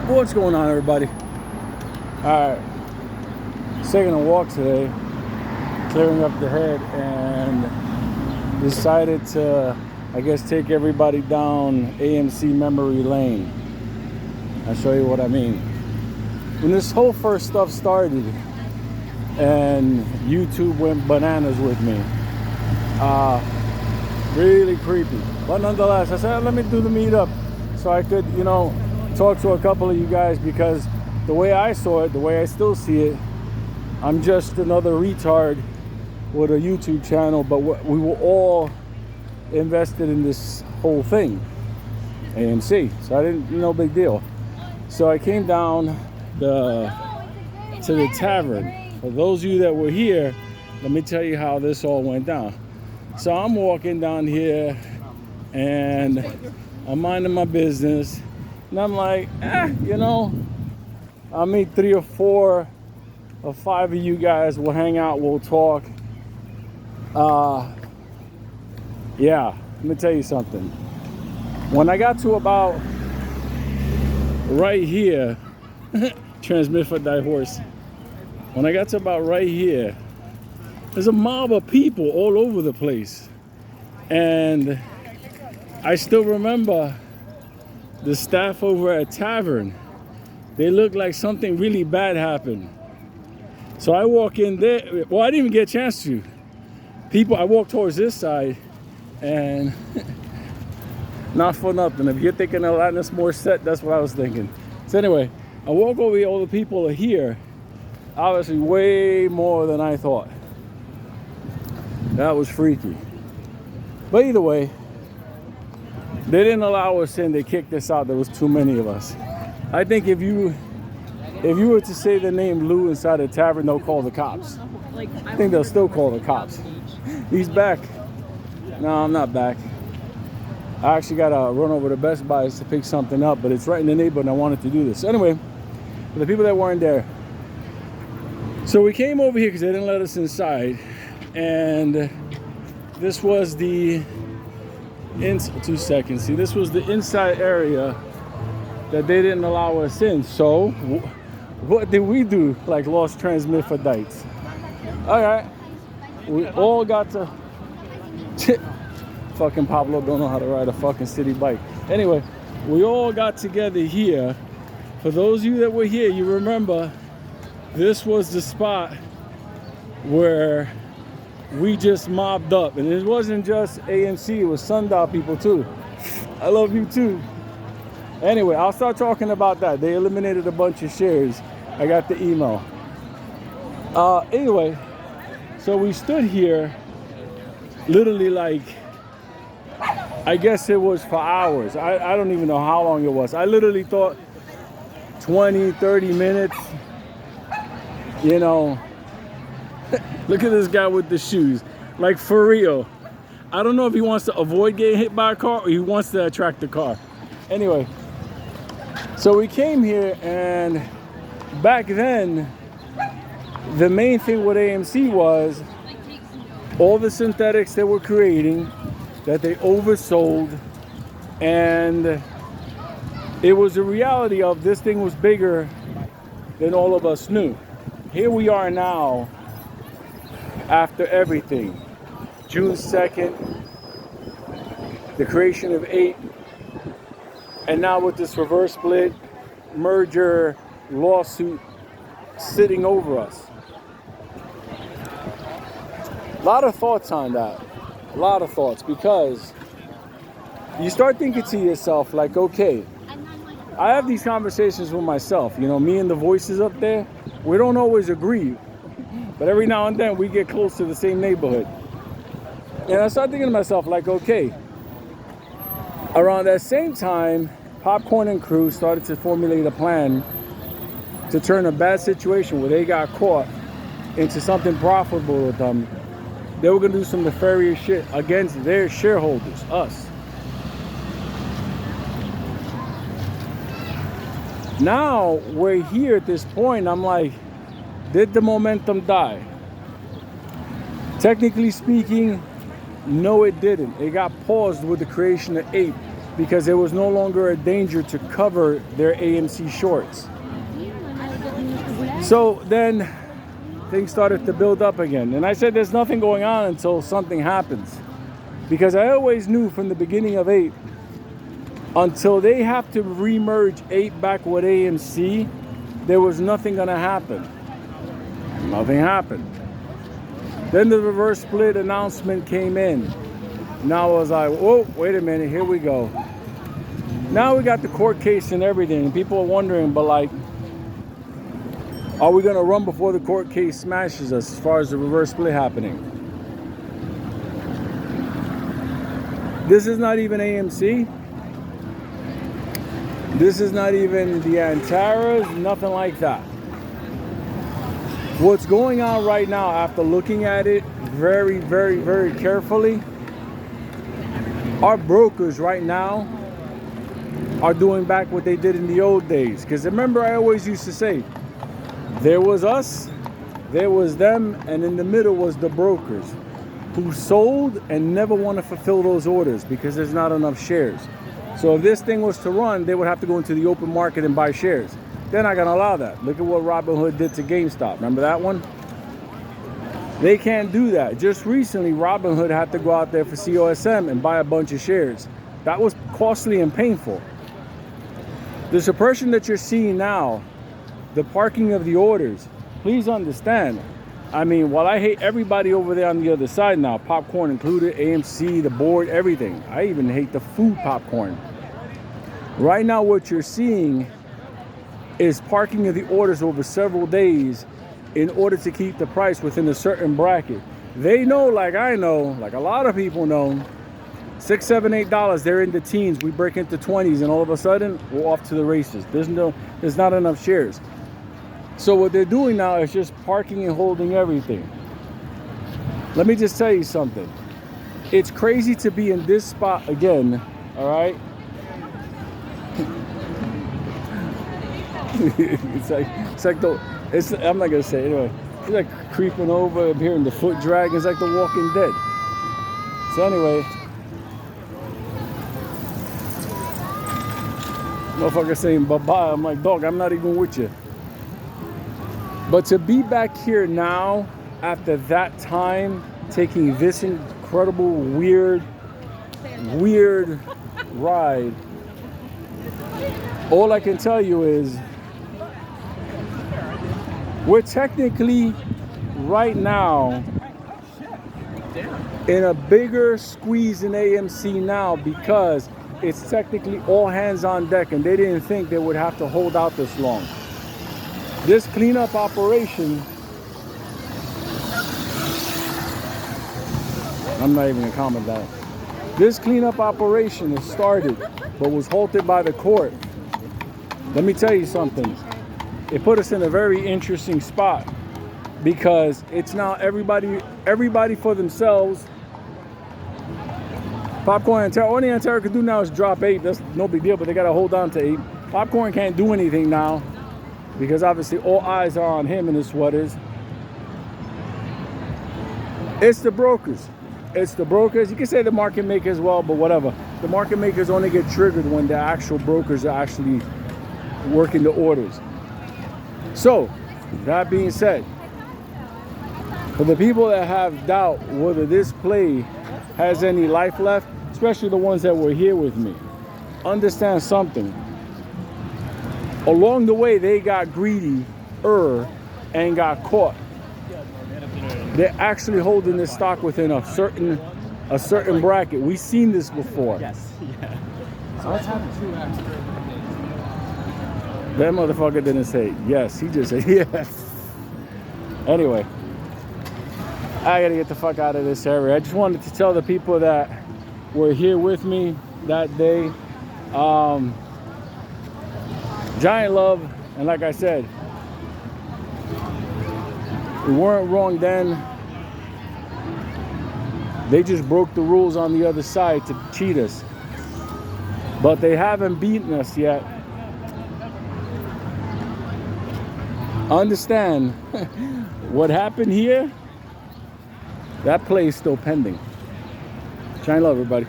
What's going on, everybody? Alright, taking a walk today, clearing up the head, and decided to, I guess, take everybody down AMC memory lane. I'll show you what I mean. When this whole first stuff started and YouTube went bananas with me, really creepy. But nonetheless, I said, let me do the meetup so I could, talk to a couple of you guys, because the way I saw it, the way I still see it, I'm just another retard with a YouTube channel, but we were all invested in this whole thing, AMC. So I didn't, no big deal. So I came down to the tavern. For those of you that were here, let me tell you how this all went down. So I'm walking down here and I'm minding my business, and I'm like, I'll meet 3 or 4 or 5 of you guys. We'll hang out, we'll talk. Yeah, let me tell you something. When I got to about right here, transmit for die horse. When I got to about right here, there's a mob of people all over the place. And I still remember the staff over at Tavern. They looked like something really bad happened. So I walk in there. Well, I didn't even get a chance to. I walk towards this side, and not for nothing. If you're thinking Alanis Morissette, that's what I was thinking. So anyway, I walk over here, all the people are here. Obviously way more than I thought. That was freaky. But either way, they didn't allow us in. They kicked us out. There was too many of us. I think if you were to say the name Lou inside a tavern, they'll call the cops. I think they'll still call the cops. He's back. No, I'm not back. I actually got to run over to Best Buy to pick something up, but it's right in the neighborhood and I wanted to do this. Anyway, for the people that weren't there. So we came over here because they didn't let us inside. And this was the 2 seconds. See, this was the inside area that they didn't allow us in. So what did we do? Like lost transmit for Dites. All right, we all got to. Fucking Pablo don't know how to ride a fucking city bike. Anyway, we all got together here. For those of you that were here, you remember this was the spot where we just mobbed up. And it wasn't just AMC, it was Sundial people too. I love you too. Anyway, I'll start talking about that. They eliminated a bunch of shares. I got the email. Anyway, so we stood here literally like, I guess it was for hours. I don't even know how long it was. I literally thought 20, 30 minutes, Look at this guy with the shoes. Like, for real. I don't know if he wants to avoid getting hit by a car or he wants to attract the car. Anyway, so we came here, and back then, the main thing with AMC was all the synthetics they were creating that they oversold, and it was a reality of this thing was bigger than all of us knew. Here we are now, after everything. June 2nd, the creation of 8, and now with this reverse split merger lawsuit sitting over us. A lot of thoughts on that. A lot of thoughts, because you start thinking to yourself like, okay, I have these conversations with myself. Me and the voices up there, we don't always agree. But every now and then we get close to the same neighborhood. And I started thinking to myself, like, okay, around that same time, Popcorn and Crew started to formulate a plan to turn a bad situation where they got caught into something profitable with them. They were going to do some nefarious shit against their shareholders, us. Now we're here at this point. I'm like, did the momentum die? Technically speaking, no, it didn't. It got paused with the creation of 8. because there was no longer a danger to cover their AMC shorts. So then things started to build up again. And I said there's nothing going on until something happens. Because I always knew from the beginning of APE, until they have to remerge APE back with AMC, there was nothing going to happen. Nothing happened. Then the reverse split announcement came in. Now I was like, whoa, wait a minute, here we go. Now we got the court case and everything. And people are wondering, but like, are we going to run before the court case smashes us as far as the reverse split happening? This is not even AMC. This is not even the Antaras, nothing like that. What's going on right now, after looking at it very, very, very carefully, our brokers right now are doing back what they did in the old days. Because remember, I always used to say, there was us, there was them, and in the middle was the brokers who sold and never want to fulfill those orders because there's not enough shares. So if this thing was to run, they would have to go into the open market and buy shares. They're not going to allow that. Look at what Robinhood did to GameStop. Remember that one? They can't do that. Just recently, Robinhood had to go out there for COSM and buy a bunch of shares. That was costly and painful. The suppression that you're seeing now, the parking of the orders, please understand. I mean, while I hate everybody over there on the other side now, popcorn included, AMC, the board, everything. I even hate the food popcorn. Right now, what you're seeing is parking of the orders over several days in order to keep the price within a certain bracket. They know, like I know, like a lot of people know, $6, $7, $8, they're in the teens. We break into 20s and all of a sudden we're off to the races. There's not enough shares. So what they're doing now is just parking and holding everything. Let me just tell you something. It's crazy to be in this spot again, all right? I'm not gonna say it anyway. It's like creeping over, I'm hearing the foot drag. It's like The Walking Dead. So anyway, motherfucker saying bye-bye. I'm like, dog, I'm not even with you. But to be back here now, after that time, taking this incredible, weird ride, all I can tell you is we're technically right now in a bigger squeeze in AMC now because it's technically all hands on deck and they didn't think they would have to hold out this long. This cleanup operation, I'm not even gonna comment that. This cleanup operation has started, but was halted by the court. Let me tell you something. It put us in a very interesting spot because it's now everybody for themselves. Popcorn and Antara, all the Antara can do now is drop APE. That's no big deal, but they gotta hold on to APE. Popcorn can't do anything now because obviously all eyes are on him and his sweaters. It's the brokers. It's the brokers. You can say the market maker as well, but whatever. The market makers only get triggered when the actual brokers are actually working the orders. So, that being said, for the people that have doubt whether this play has any life left, especially the ones that were here with me, understand something. Along the way, they got greedy and got caught. They're actually holding this stock within a certain bracket. We've seen this before. Yes. Yeah. So let's have 2x. That motherfucker didn't say yes. He just said yes. Anyway, I gotta get the fuck out of this area. I just wanted to tell the people that were here with me that day. Giant love, and like I said, we weren't wrong then. They just broke the rules on the other side to cheat us. But they haven't beaten us yet. Understand, what happened here, that play is still pending. Giant love, everybody.